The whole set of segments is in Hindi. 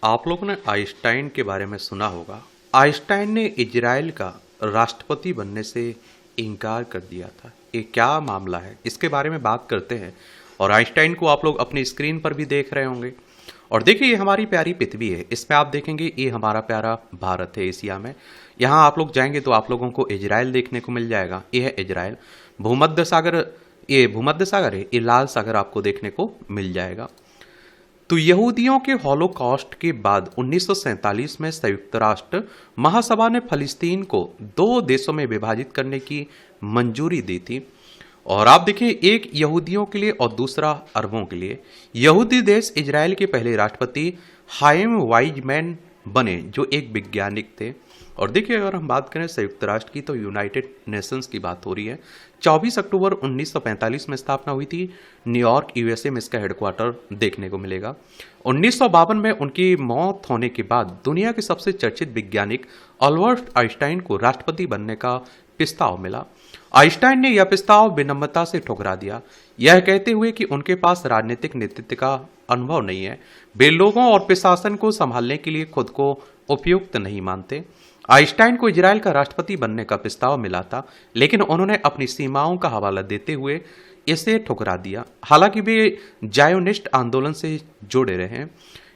आप लोगों ने आइंस्टाइन के बारे में सुना होगा। आइंस्टाइन ने इजराइल का राष्ट्रपति बनने से इनकार कर दिया था। ये क्या मामला है, इसके बारे में बात करते हैं। और आइंस्टाइन को आप लोग अपनी स्क्रीन पर भी देख रहे होंगे। और देखिए, ये हमारी प्यारी पृथ्वी है। इसमें आप देखेंगे ये हमारा प्यारा भारत है एशिया में। यहाँ आप लोग जाएंगे तो आप लोगों को इजराइल देखने को मिल जाएगा। ये है इजराइल। भूमध्य सागर, ये भूमध्य सागर है, ये लाल सागर आपको देखने को मिल जाएगा। तो यहूदियों के हॉलोकॉस्ट के बाद 1947 में संयुक्त राष्ट्र महासभा ने फलस्तीन को दो देशों में विभाजित करने की मंजूरी दी थी। और आप देखें, एक यहूदियों के लिए और दूसरा अरबों के लिए। यहूदी देश इजराइल के पहले राष्ट्रपति हाइम वाइजमैन बने, जो एक वैज्ञानिक थे। और देखिए, अगर हम बात करें संयुक्त राष्ट्र की, तो यूनाइटेड नेशंस की बात हो रही है। 24 अक्टूबर 1945 में स्थापना हुई थी। न्यूयॉर्क यूएसए में इसका हेडक्वार्टर देखने को मिलेगा। 1952 में उनकी मौत होने के बाद दुनिया के सबसे चर्चित वैज्ञानिक अल्बर्ट आइंस्टाइन को राष्ट्रपति बनने का प्रस्ताव मिला। आइंस्टाइन ने यह प्रस्ताव विनम्रता से ठुकरा दिया, यह कहते हुए कि उनके पास राजनीतिक नेतृत्व का अनुभव नहीं है। वे लोगों और प्रशासन को संभालने के लिए खुद को उपयुक्त नहीं मानते। आइंस्टाइन को इजराइल का राष्ट्रपति बनने का प्रस्ताव मिला था, लेकिन उन्होंने अपनी सीमाओं का हवाला देते हुए इसे ठुकरा दिया। हालांकि वे जायोनिस्ट आंदोलन से जुड़े रहे।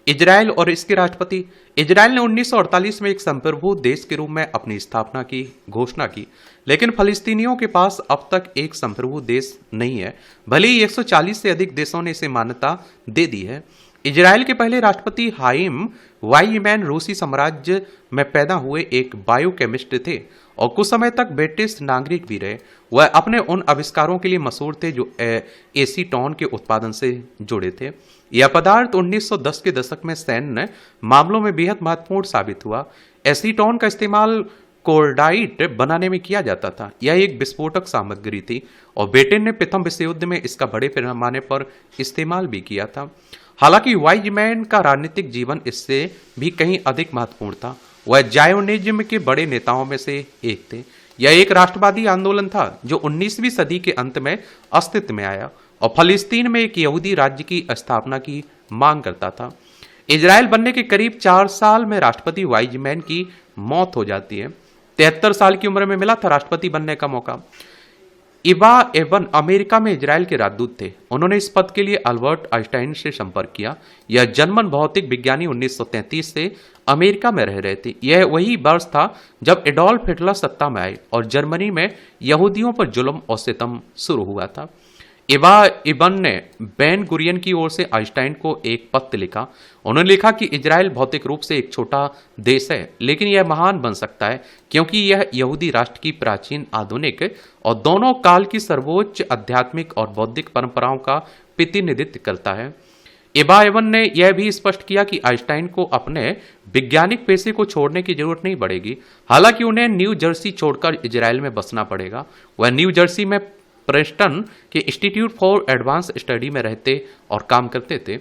इजराइल और इसके राष्ट्रपति। इजराइल ने 1948 में एक संप्रभु देश के रूप में अपनी स्थापना की घोषणा की, लेकिन फलस्तीनियों के पास अब तक एक संप्रभु देश नहीं है, भले ही 140 से अधिक देशों ने इसे मान्यता दे दी है। इजराइल के पहले राष्ट्रपति हाइम वाइजमैन रूसी साम्राज्य में पैदा हुए एक बायोकेमिस्ट थे और कुछ समय तक ब्रिटिश नागरिक भी रहे। वह अपने उन आविष्कारों के लिए मशहूर थे जो एसीटोन के उत्पादन से जुड़े थे। यह पदार्थ 1910 के दशक में सैन्य मामलों में बेहद महत्वपूर्ण साबित हुआ। एसीटोन का इस्तेमाल कोर्डाइट बनाने में किया जाता था। यह एक विस्फोटक सामग्री थी और ब्रिटेन ने प्रथम विश्व युद्ध में इसका बड़े पैमाने पर इस्तेमाल भी किया था। हालांकि वाइजमैन का राजनीतिक जीवन इससे भी कहीं अधिक महत्वपूर्ण था। वह जायोनिज्म के बड़े नेताओं में से एक थे। यह एक राष्ट्रवादी आंदोलन था जो 19वीं सदी के अंत में अस्तित्व में आया और फलस्तीन में एक यहूदी राज्य की स्थापना की मांग करता था। इजराइल बनने के करीब 4 साल में राष्ट्रपति वाइजमैन की मौत हो जाती है। 73 साल की उम्र में मिला था राष्ट्रपति बनने का मौका। इबा एवन अमेरिका में इजराइल के राजदूत थे। उन्होंने इस पद के लिए अल्बर्ट आइंस्टाइन से संपर्क किया। यह जर्मन भौतिक विज्ञानी 1933 से अमेरिका में रह रहे थे। यह वही वर्ष था जब एडोल्फ हिटलर सत्ता में आए और जर्मनी में यहूदियों पर जुल्म और सितम शुरू हुआ था। इबा इबन ने बेन गुरियन की ओर से आइंस्टाइन को एक पत्र लिखा। उन्होंने लिखा कि इजराइल भौतिक रूप से एक छोटा देश है, लेकिन यह महान बन सकता है क्योंकि यह यहूदी राष्ट्र की प्राचीन, आधुनिक और दोनों काल की सर्वोच्च आध्यात्मिक और बौद्धिक परंपराओं का प्रतिनिधित्व करता है। इबा एवन ने यह भी स्पष्ट किया कि आइंस्टाइन को अपने वैज्ञानिक पेशे को छोड़ने की जरूरत नहीं पड़ेगी। हालांकि उन्हें न्यू जर्सी छोड़कर इजराइल में बसना पड़ेगा। वह न्यू जर्सी में प्रेस्टन के इंस्टीट्यूट फॉर एडवांस स्टडी में रहते और काम करते थे।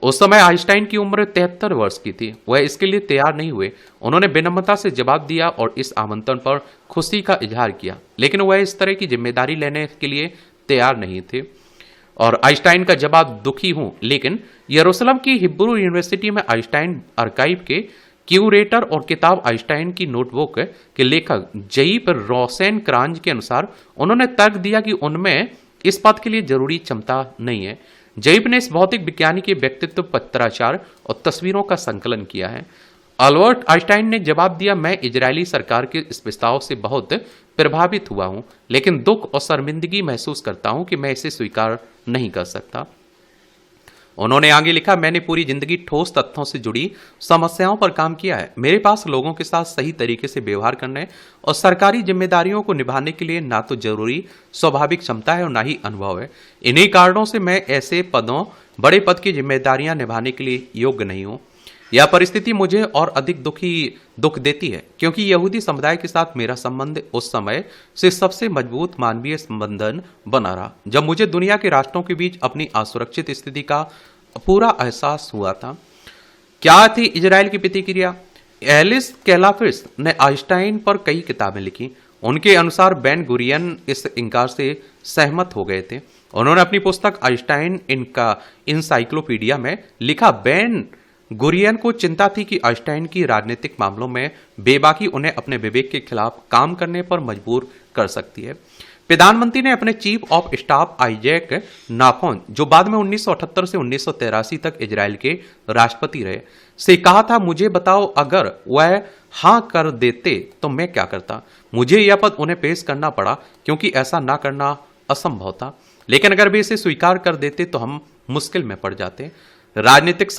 उस समय आइंस्टाइन की उम्र 73 वर्ष की थी। वह इसके लिए तैयार नहीं हुए। उन्होंने विनम्रता से जवाब दिया और इस आमंत्रण पर खुशी का इजहार किया, लेकिन वह इस तरह की जिम्मेदारी लेने के लिए तैयार नहीं थे। और आइंस्टाइन का जवाब, दुखी हूं, लेकिन यरूशलेम की हिब्रू यूनिवर्सिटी में आइंस्टाइन आर्काइव के क्यूरेटर और किताब आइंस्टाइन की नोटबुक के लेखक जयीप रोसेन क्रांज के अनुसार उन्होंने तर्क दिया कि उनमें इस पद के लिए जरूरी क्षमता नहीं है। जयीप ने इस भौतिक विज्ञानी के व्यक्तित्व, पत्राचार और तस्वीरों का संकलन किया है। अल्बर्ट आइंस्टाइन ने जवाब दिया, मैं इजरायली सरकार के इस प्रस्ताव से बहुत प्रभावित हुआ हूं, लेकिन दुख और शर्मिंदगी महसूस करता हूं कि मैं इसे स्वीकार नहीं कर सकता। उन्होंने आगे लिखा, मैंने पूरी जिंदगी ठोस तथ्यों से जुड़ी समस्याओं पर काम किया है। मेरे पास लोगों के साथ सही तरीके से व्यवहार करने और सरकारी जिम्मेदारियों को निभाने के लिए ना तो जरूरी स्वाभाविक क्षमता है और ना ही अनुभव है। इन्हीं कारणों से मैं ऐसे पदों, बड़े पद की जिम्मेदारियां निभाने के लिए योग्य नहीं हूं। यह परिस्थिति मुझे और अधिक दुख देती है क्योंकि यहूदी समुदाय के साथ मेरा संबंध उस समय से सबसे मजबूत मानवीय संबंधन बना रहा जब मुझे दुनिया के राष्ट्रों के बीच अपनी असुरक्षित स्थिति का पूरा एहसास हुआ था। क्या थी इजराइल की प्रतिक्रिया? एलिस कैलाफिस ने आइंस्टाइन पर कई किताबें लिखी। उनके अनुसार बेन गुरियन इस इनकार से सहमत हो गए थे। उन्होंने अपनी पुस्तक आइंस्टाइन इनका इंसाइक्लोपीडिया में लिखा, बेन गुरियन को चिंता थी कि आइंस्टाइन की राजनीतिक मामलों में बेबाकी उन्हें अपने विवेक के खिलाफ काम करने पर मजबूर कर सकती है। प्रधानमंत्री ने अपने चीफ ऑफ स्टाफ आइजैक नाफोन, जो बाद में 1978 से 1983 तक इजराइल के राष्ट्रपति रहे, से कहा था, मुझे बताओ अगर वह हां कर देते तो मैं क्या करता। मुझे यह पद उन्हें पेश करना पड़ा क्योंकि ऐसा ना करना असंभव था, लेकिन अगर वे इसे स्वीकार कर देते तो हम मुश्किल में पड़ जाते। राजनीतिक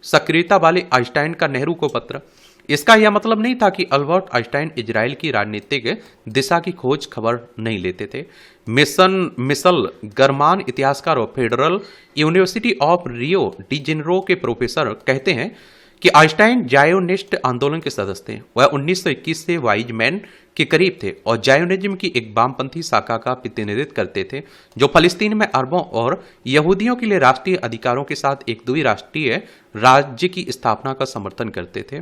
सक्रियता वाले आइंस्टाइन का नेहरू को पत्र। इसका यह मतलब नहीं था कि अल्बर्ट आइंस्टाइन इजराइल की राजनीतिक दिशा की खोज खबर नहीं लेते थे। मिसल गरमान इतिहासकार और federal university of Rio de Janeiro के प्रोफेसर कहते हैं कि आइंस्टाइन जायोनिस्ट आंदोलन के सदस्य थे। वह 1921 से वाइजमैन के करीब थे और जायोनिज्म की एक वामपंथी शाखा का प्रतिनिधित्व करते थे, जो फलस्तीन में अरबों और यहूदियों के लिए राष्ट्रीय अधिकारों के साथ एक द्विराष्ट्रीय राज्य की स्थापना का समर्थन करते थे।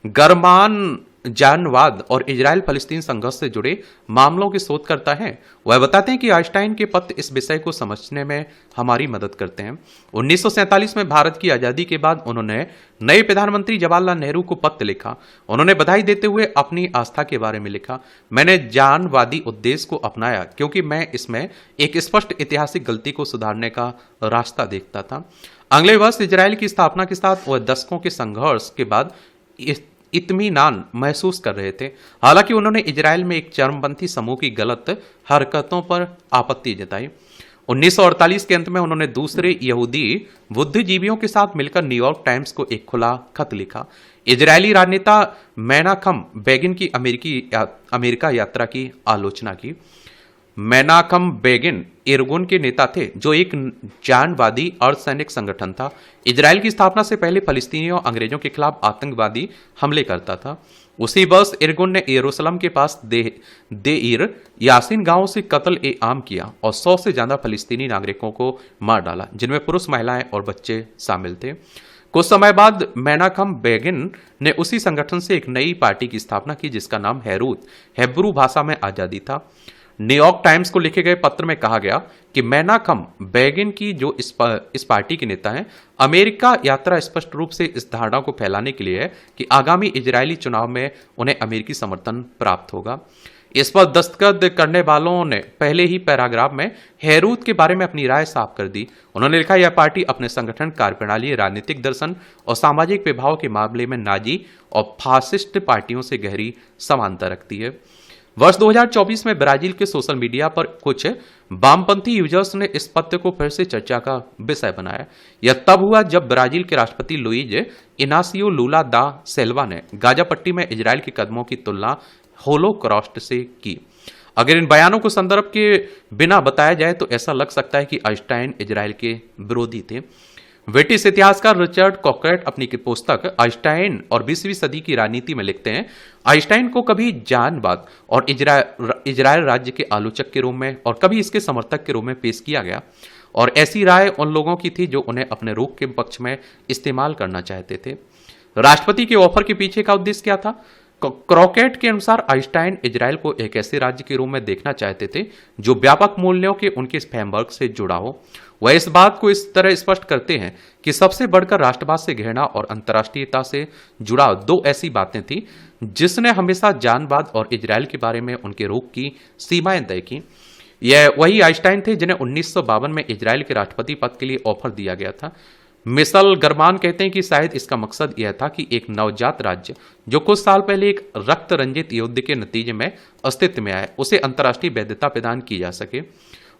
गरमान जानवाद और इजराइल फलस्तीन संघर्ष से जुड़े मामलों के शोधकर्ता हैं। वह बताते हैं कि आइंस्टाइन के पत्र इस विषय को समझने में हमारी मदद करते हैं। 1947 में भारत की आजादी के बाद उन्होंने नए प्रधानमंत्री जवाहरलाल नेहरू को पत्र लिखा। उन्होंने बधाई देते हुए अपनी आस्था के बारे में लिखा, मैंने जानवादी उद्देश्य को अपनाया क्योंकि मैं इसमें एक स्पष्ट ऐतिहासिक गलती को सुधारने का रास्ता देखता था। अगले वर्ष इजराइल की स्थापना के साथ वह दशकों के संघर्ष के बाद इत्मीनान महसूस कर रहे थे। हालांकि उन्होंने इजराइल में एक चरमपंथी समूह की गलत हरकतों पर आपत्ति जताई। 1948 के अंत में उन्होंने दूसरे यहूदी बुद्धिजीवियों के साथ मिलकर न्यूयॉर्क टाइम्स को एक खुला खत लिखा। इजरायली राजनेता मेनाकम बेगिन की अमेरिका यात्रा की आलोचना की। मेनाकम बेगिन इरगुन के नेता थे, जो एक जानवादी अर्धसैनिक संगठन था। इजराइल की स्थापना से पहले फलस्तीनियों अंग्रेजों के खिलाफ आतंकवादी हमले करता था। उसी वर्ष इरगुन ने यरूशलेम के पास देईर यासीन गांव से कत्ल ए आम किया और 100 से ज्यादा फलस्तीनी नागरिकों को मार डाला, जिनमें पुरुष, महिलाएं और बच्चे शामिल थे। कुछ समय बाद मेनाकम बेगिन ने उसी संगठन से एक नई पार्टी की स्थापना की, जिसका नाम हेरूत हेब्रू भाषा में आजादी था। न्यूयॉर्क टाइम्स को लिखे गए पत्र में कहा गया कि मेनाकम बेगिन की, जो इस पार्टी के नेता हैं, अमेरिका यात्रा स्पष्ट रूप से इस धारणा को फैलाने के लिए है कि आगामी इजरायली चुनाव में उन्हें अमेरिकी समर्थन प्राप्त होगा। इस पर दस्तखत करने वालों ने पहले ही पैराग्राफ में हेरूत के बारे में अपनी राय साफ कर दी। उन्होंने लिखा, यह पार्टी अपने संगठन, कार्यप्रणाली, राजनीतिक दर्शन और सामाजिक प्रभाव के मामले में नाजी और फासिस्ट पार्टियों से गहरी समानता रखती है। वर्ष 2024 में ब्राजील के सोशल मीडिया पर कुछ वामपंथी यूजर्स ने इस पत्र को फिर से चर्चा का विषय बनाया। यह तब हुआ जब ब्राजील के राष्ट्रपति लुइज इनासियो लूला दा सेल्वा ने गाजा पट्टी में इजराइल के कदमों की तुलना होलोकॉस्ट से की। अगर इन बयानों को संदर्भ के बिना बताया जाए तो ऐसा लग सकता है कि आइंस्टाइन इजराइल के विरोधी थे। ब्रिटिश इतिहासकार रिचर्ड कॉकरेट अपनी पुस्तक आइंस्टाइन और 20वीं सदी की राजनीति में लिखते हैं, आइंस्टाइन को कभी जानवाद और इजराइल राज्य के आलोचक के रूप में और कभी इसके समर्थक के रूप में पेश किया गया, और ऐसी राय उन लोगों की थी जो उन्हें अपने रूख के पक्ष में इस्तेमाल करना चाहते थे। राष्ट्रपति के ऑफर के पीछे का उद्देश्य क्या था? क्रॉकेट के अनुसार आइंस्टाइन इजराइल को एक ऐसे राज्य के रूप में देखना चाहते थे जो व्यापक मूल्यों के उनके फ्रेमवर्क से जुड़ा हो। वह इस बात को इस तरह स्पष्ट करते हैं कि सबसे बढ़कर राष्ट्रवाद से घृणा और अंतर्राष्ट्रीयता से जुड़ा दो ऐसी बातें थी जिसने हमेशा जानवाद और इजराइल के बारे में उनके रुख की सीमाएं तय की। यह वही आइंस्टाइन थे जिन्हें 1952 में इजराइल के राष्ट्रपति पद के लिए ऑफर दिया गया था। मिसल गरमान कहते हैं कि शायद इसका मकसद यह था कि एक नवजात राज्य जो कुछ साल पहले एक रक्त रंजित युद्ध के नतीजे में अस्तित्व में आए, उसे अंतर्राष्ट्रीय वैधता प्रदान की जा सके।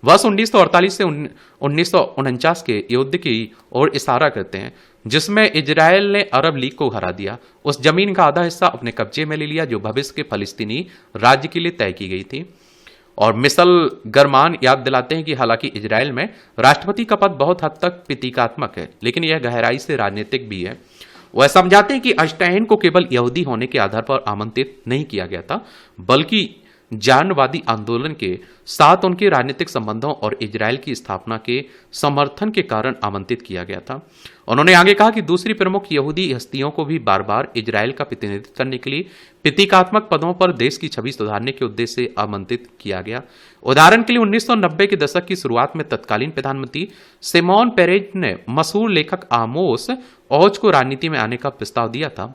वर्ष 1948 से 1949 के युद्ध की ओर इशारा करते हैं जिसमें इजराइल ने अरब लीग को हरा दिया, उस जमीन का आधा हिस्सा अपने कब्जे में ले लिया जो भविष्य के फलस्तीनी राज्य के लिए तय की गई थी। और मिसल गरमान याद दिलाते हैं कि हालांकि इजराइल में राष्ट्रपति का पद बहुत हद तक प्रतीकात्मक है, लेकिन यह गहराई से राजनीतिक भी है। वह समझाते हैं कि आइंस्टाइन को केवल यहूदी होने के आधार पर आमंत्रित नहीं किया गया था, बल्कि जानवादी आंदोलन के साथ उनके राजनीतिक संबंधों और इजराइल की स्थापना के समर्थन के कारण आमंत्रित किया गया था। उन्होंने आगे कहा कि दूसरी प्रमुख यहूदी हस्तियों को भी बार बार इजराइल का प्रतिनिधित्व करने के लिए प्रतीकात्मक पदों पर देश की छवि सुधारने के उद्देश्य से आमंत्रित किया गया। उदाहरण के लिए 1990 के दशक की शुरुआत में तत्कालीन प्रधानमंत्री सिमोन पेरेज ने मशहूर लेखक आमोस औज को राजनीति में आने का प्रस्ताव दिया था।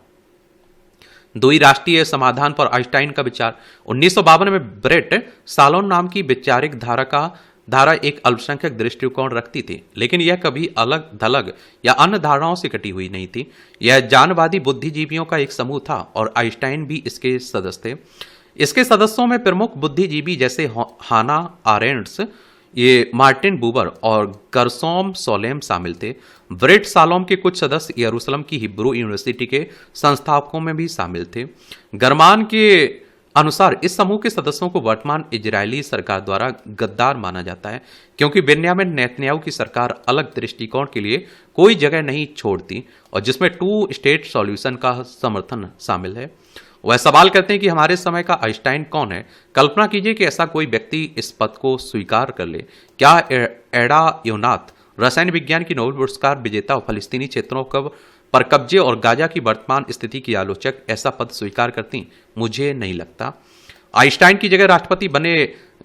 द्वि राष्ट्रीय समाधान पर आइंस्टाइन का विचार 1952 में ब्रेट सालोन नाम की वैचारिक धारा एक अल्पसंख्यक दृष्टिकोण रखती थी, लेकिन यह कभी अलग थलग या अन्य धारणाओं से कटी हुई नहीं थी। यह जानवादी बुद्धिजीवियों का एक समूह था और आइंस्टाइन भी इसके सदस्य थे। इसके सदस्यों में प्रमुख बुद्धिजीवी जैसे हाना आरेंड्स, ये मार्टिन बूबर और गर्सोम सोलेम शामिल थे। ब्रेट सालोम के कुछ सदस्य यरूशलेम की हिब्रू यूनिवर्सिटी के संस्थापकों में भी शामिल थे। गरमान के अनुसार इस समूह के सदस्यों को वर्तमान इजरायली सरकार द्वारा गद्दार माना जाता है, क्योंकि बेन्यामिन नेतन्याहू की सरकार अलग दृष्टिकोण के लिए कोई जगह नहीं छोड़ती और जिसमें 2 स्टेट सॉल्यूशन का समर्थन शामिल है। वह सवाल करते हैं कि हमारे समय का आइंस्टाइन कौन है। कल्पना कीजिए कि ऐसा कोई व्यक्ति इस पद को स्वीकार कर ले। क्या एडा योनाथ, रसायन विज्ञान की नोबेल पुरस्कार विजेता और फलस्तीनी क्षेत्रों पर कब्जे और गाजा की वर्तमान स्थिति की आलोचक ऐसा पद स्वीकार करती? मुझे नहीं लगता। आइंस्टाइन की जगह राष्ट्रपति बने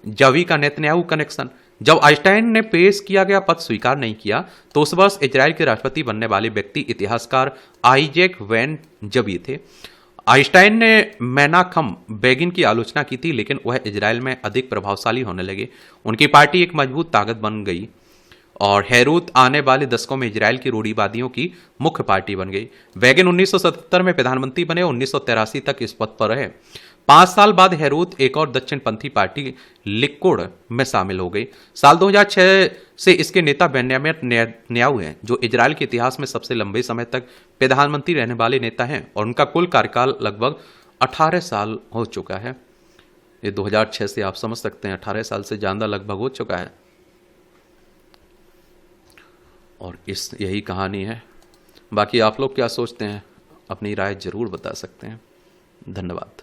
जवी का नेतन्याहू कनेक्शन। जब आइंस्टाइन ने पेश किया गया पद स्वीकार नहीं किया तो उस वर्ष इजराइल के राष्ट्रपति बनने वाले व्यक्ति इतिहासकार आइजैक वैन जवी थे। आइंस्टाइन ने मेनाखम बेगिन की आलोचना की थी, लेकिन वह इजराइल में अधिक प्रभावशाली होने लगे। उनकी पार्टी एक मजबूत ताकत बन गई और हेरूत आने वाले दशकों में इजराइल की रूढ़िवादियों की मुख्य पार्टी बन गई। बेगिन 1977 में प्रधानमंत्री बने, 1983 तक इस पद पर रहे। 5 साल बाद हेरूत एक और दक्षिणपंथी पार्टी लिकुड में शामिल हो गई। साल 2006 से इसके नेता बेन्यामिन नेतन्याहू हैं, जो इजराइल के इतिहास में सबसे लंबे समय तक प्रधानमंत्री रहने वाले नेता हैं और उनका कुल कार्यकाल लगभग 18 साल हो चुका है। ये 2006 से आप समझ सकते हैं 18 साल से ज्यादा लगभग हो चुका है। और यही कहानी है। बाकी आप लोग क्या सोचते हैं, अपनी राय जरूर बता सकते हैं। धन्यवाद।